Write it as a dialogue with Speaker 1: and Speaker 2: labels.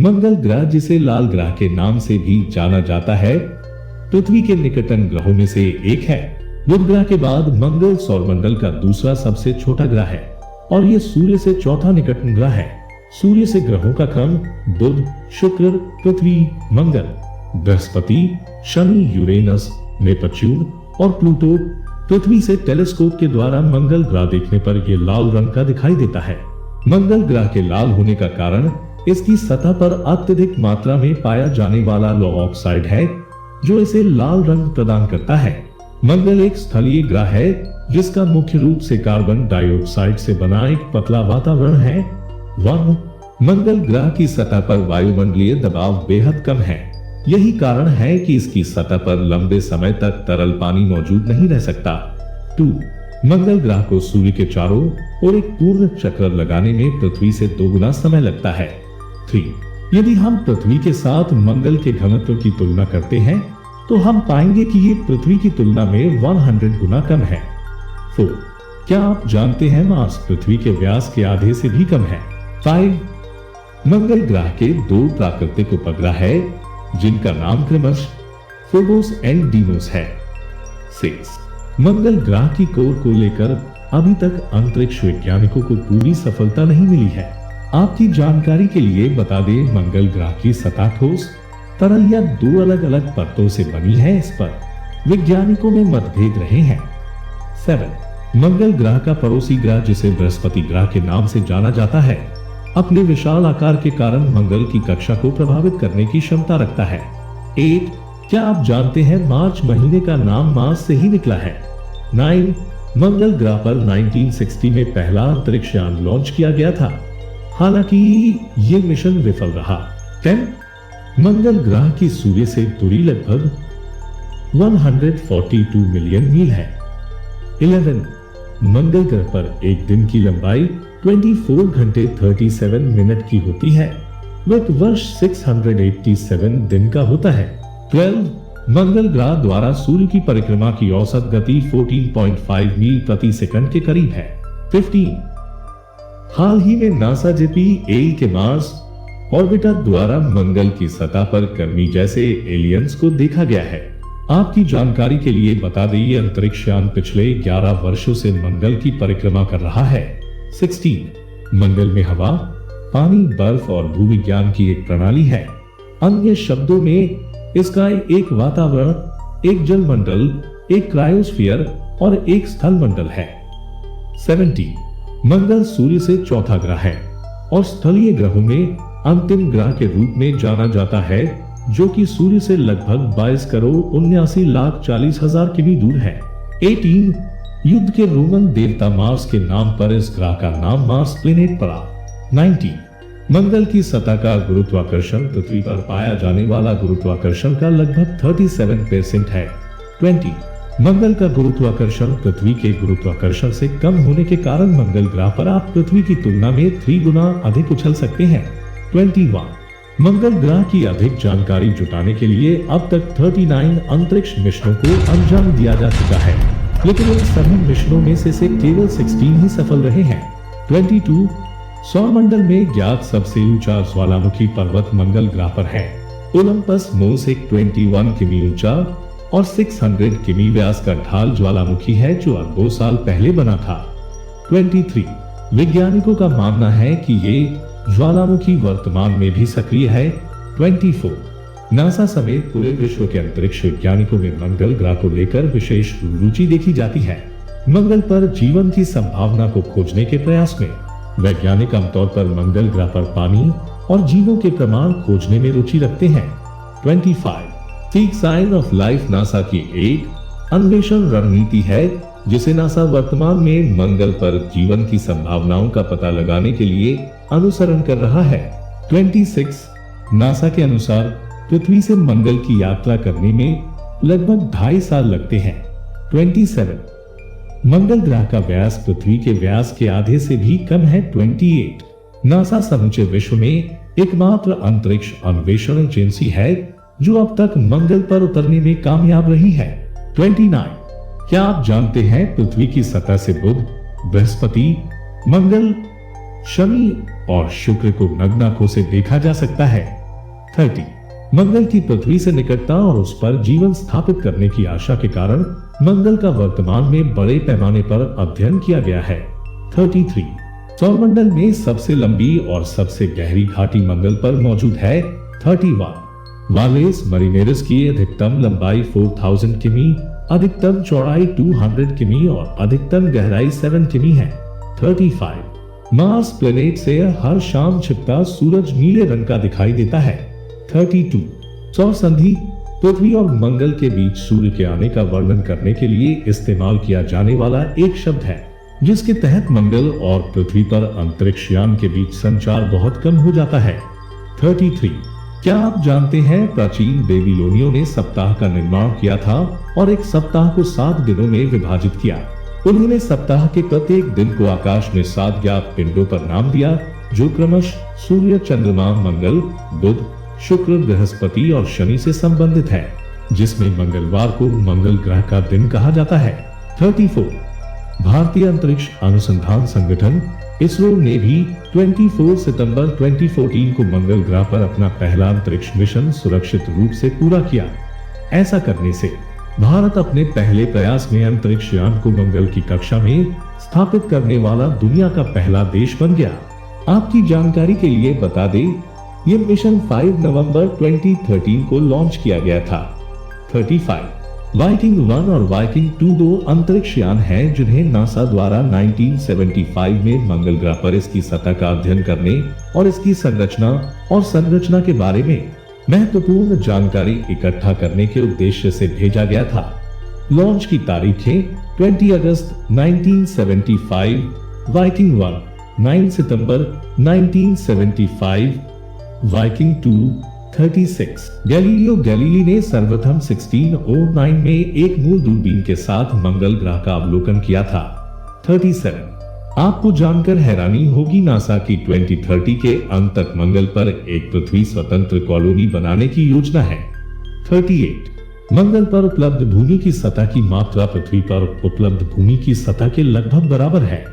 Speaker 1: मंगल ग्रह, जिसे लाल ग्रह के नाम से भी जाना जाता है, पृथ्वी के निकटतम ग्रहों में से एक है। बुध ग्रह के बाद मंगल सौरमंडल का दूसरा सबसे छोटा ग्रह है और ये सूर्य से चौथा निकटतम ग्रह है। सूर्य से ग्रहों का क्रम बुध, शुक्र, पृथ्वी, मंगल, बृहस्पति, शनि, यूरेनस, नेपच्यून और प्लूटो। पृथ्वी से टेलीस्कोप के द्वारा मंगल ग्रह देखने पर यह लाल रंग का दिखाई देता है। मंगल ग्रह के लाल होने का कारण इसकी सतह पर अत्यधिक मात्रा में पाया जाने वाला लौह ऑक्साइड है, जो इसे लाल रंग प्रदान करता है। मंगल एक स्थलीय ग्रह है जिसका मुख्य रूप से कार्बन डाइऑक्साइड से बना एक पतला वातावरण है। मंगल ग्रह की सतह पर वायुमंडलीय दबाव बेहद कम है। यही कारण है कि इसकी सतह पर लंबे समय तक तरल पानी मौजूद नहीं रह सकता। 2. मंगल ग्रह को सूर्य के चारों ओर एक पूर्ण चक्कर लगाने में पृथ्वी से 2 गुना समय लगता है। 3. यदि हम पृथ्वी के साथ मंगल के घनत्व की तुलना करते हैं तो हम पाएंगे कि ये पृथ्वी की तुलना में 100 गुना कम है। 4. क्या आप जानते हैं मार्स पृथ्वी के व्यास के आधे से भी कम है। 5. मंगल ग्रह के 2 प्राकृतिक उपग्रह है जिनका नाम क्रमश फोबोस एंड डीमोस है। 6. मंगल ग्रह की कोर को लेकर अभी तक अंतरिक्ष वैज्ञानिकों को पूरी सफलता नहीं मिली है। आपकी जानकारी के लिए बता दें, मंगल ग्रह की सतह ठोस, तरल या 2 अलग अलग परतों से बनी है। इस पर वैज्ञानिकों में मतभेद रहे हैं। 7. मंगल ग्रह का पड़ोसी ग्रह, जिसे बृहस्पति ग्रह के नाम से जाना जाता है, अपने विशाल आकार के कारण मंगल की कक्षा को प्रभावित करने की क्षमता रखता है। 8. क्या आप जानते हैं मार्च महीने का नाम मार्स से ही निकला है। 9. मंगल ग्रह पर 1960 में पहला अंतरिक्ष यान लॉन्च किया गया था, हालांकि ये मिशन विफल रहा। 10. मंगल ग्रह की सूर्य से दूरी लगभग 142 मिलियन मील है। 11. मंगल ग्रह पर एक दिन की लंबाई 24 घंटे 37 मिनट की होती है, वह वर्ष 687 दिन का होता है। 12. मंगल ग्रह द्वारा सूर्य की परिक्रमा की औसत गति 14.5 मील प्रति सेकंड के करीब है। 15. हाल ही में नासा JPL के मार्स ऑर्बिटर द्वारा मंगल की सतह पर कर्मी जैसे एलियंस को देखा गया है। आपकी जानकारी के लिए बता दें, ये अंतरिक्ष यान पिछले 11 वर्षों से मंगल की परिक्रमा कर रहा है। 16. मंगल में हवा, पानी, बर्फ और भूविज्ञान की एक प्रणाली है। अन्य शब्दों में इसका एक वातावरण, एक जलमंडल, एक क्रायोस्फीयर और एक स्थल मंडल है। 17. मंगल सूर्य से चौथा ग्रह है और स्थलीय ग्रहों में अंतिम ग्रह के रूप में जाना जाता है, जो कि सूर्य से लगभग 22 करोड़ 79 लाख 40 हजार किमी दूर है। 18. युद्ध के रोमन देवता मार्स के नाम पर इस ग्रह का नाम मार्स प्लेनेट पड़ा। 19. मंगल की सतह का गुरुत्वाकर्षण पृथ्वी पर पाया जाने वाला गुरुत्वाकर्षण का लगभग 37% है। 20. मंगल का गुरुत्वाकर्षण पृथ्वी के गुरुत्वाकर्षण से कम होने के कारण मंगल ग्रह पर आप पृथ्वी की तुलना में 3 गुना अधिक उछल सकते हैं। 21. मंगल ग्रह की अधिक जानकारी जुटाने के लिए अब तक 39 अंतरिक्ष मिशनों को अंजाम दिया जा चुका है, लेकिन इन सभी मिशनों में से केवल 16 ही सफल रहे हैं। 22. सौरमंडल में ज्ञात सबसे ऊंचा ज्वालामुखी पर्वत मंगल ग्रह पर है। ओलंपस मोस एक 21 किमी ऊंचा और 600 किमी व्यास का ढाल ज्वालामुखी है, जो अरबों साल पहले बना था। 23. वैज्ञानिकों का मानना है कि ये ज्वालामुखी वर्तमान में भी सक्रिय है। 24. नासा समेत पूरे विश्व के अंतरिक्ष वैज्ञानिकों में मंगल ग्रह को लेकर विशेष रुचि देखी जाती है। मंगल पर जीवन की संभावना को खोजने के प्रयास में वैज्ञानिक आमतौर पर मंगल ग्रह पर पानी और जीवों के प्रमाण खोजने में रुचि रखते हैं। 25. Seek sign of life NASA की एक अन्वेषण रणनीति है, जिसे नासा वर्तमान में मंगल पर जीवन की संभावनाओं का पता लगाने के लिए अनुसरण कर रहा है। 26. नासा के अनुसार पृथ्वी से मंगल की यात्रा करने में लगभग 2.5 साल लगते हैं। 27. मंगल ग्रह का व्यास पृथ्वी के व्यास के आधे से भी कम है। 28. नासा समूचे विश्व में एकमात्र अंतरिक्ष अन्वेषण एजेंसी है जो अब तक मंगल पर उतरने में कामयाब रही है। 29. क्या आप जानते हैं पृथ्वी की सतह से बुध, बृहस्पति, मंगल शनि और शुक्र को नग्न आंखों से देखा जा सकता है। 30 मंगल की पृथ्वी से निकटता और उस पर जीवन स्थापित करने की आशा के कारण मंगल का वर्तमान में बड़े पैमाने पर अध्ययन किया गया है। 33 सौरमंडल में सबसे लंबी और सबसे गहरी घाटी मंगल पर मौजूद है। 31 वालेस मरीनेरिस की अधिकतम लंबाई 4000 किमी, अधिकतम चौड़ाई 200 किमी और अधिकतम गहराई 7 किमी है। 35 मार्स प्लेनेट से हर शाम छिपता सूरज नीले रंग का दिखाई देता है। 32 सौर संधि पृथ्वी और मंगल के बीच सूर्य के आने का वर्णन करने के लिए इस्तेमाल किया जाने वाला एक शब्द है, जिसके तहत मंगल और पृथ्वी पर अंतरिक्ष यान के बीच संचार बहुत कम हो जाता है। 33 क्या आप जानते हैं प्राचीन बेबीलोनियों ने सप्ताह का निर्माण किया था और एक सप्ताह को 7 दिनों में विभाजित किया। उन्होंने सप्ताह के प्रत्येक दिन को आकाश में 7 ज्ञात पिंडों पर नाम दिया, जो क्रमशः सूर्य, चंद्रमा, मंगल, बुध, शुक्र, बृहस्पति और शनि से संबंधित है, जिसमें मंगलवार को मंगल ग्रह का दिन कहा जाता है। 34 भारतीय अंतरिक्ष अनुसंधान संगठन इसरो ने भी 24 सितंबर 2014 को मंगल ग्रह पर अपना पहला अंतरिक्ष मिशन सुरक्षित रूप से पूरा किया। ऐसा करने से भारत अपने पहले प्रयास में अंतरिक्ष यान को मंगल की कक्षा में स्थापित करने वाला दुनिया का पहला देश बन गया। आपकी जानकारी के लिए बता दें, ये मिशन 5 नवंबर 2013 को लॉन्च किया गया था। 35 वाइकिंग 1 और वाइकिंग 2 दो अंतरिक्ष यान हैं, जिन्हें नासा द्वारा 1975 में मंगल ग्रह पर इसकी सतह का अध्ययन करने और इसकी संरचना के बारे में महत्वपूर्ण जानकारी इकट्ठा करने के उद्देश्य से भेजा गया था। लॉन्च की तारीखें 20 अगस्त 1975, वाइकिंग 1 9 सितंबर 1975, वाइकिंग 2 36 गैलीलियो गैलीली ने सर्वप्रथम 1609 में एक मूल दूरबीन के साथ मंगल ग्रह का अवलोकन किया था। 37 आपको जानकर हैरानी होगी, नासा की 2030 के अंत तक मंगल पर एक पृथ्वी स्वतंत्र कॉलोनी बनाने की योजना है। 38 मंगल पर उपलब्ध भूमि की सतह की मात्रा पृथ्वी पर उपलब्ध भूमि की सतह के लगभग बराबर है।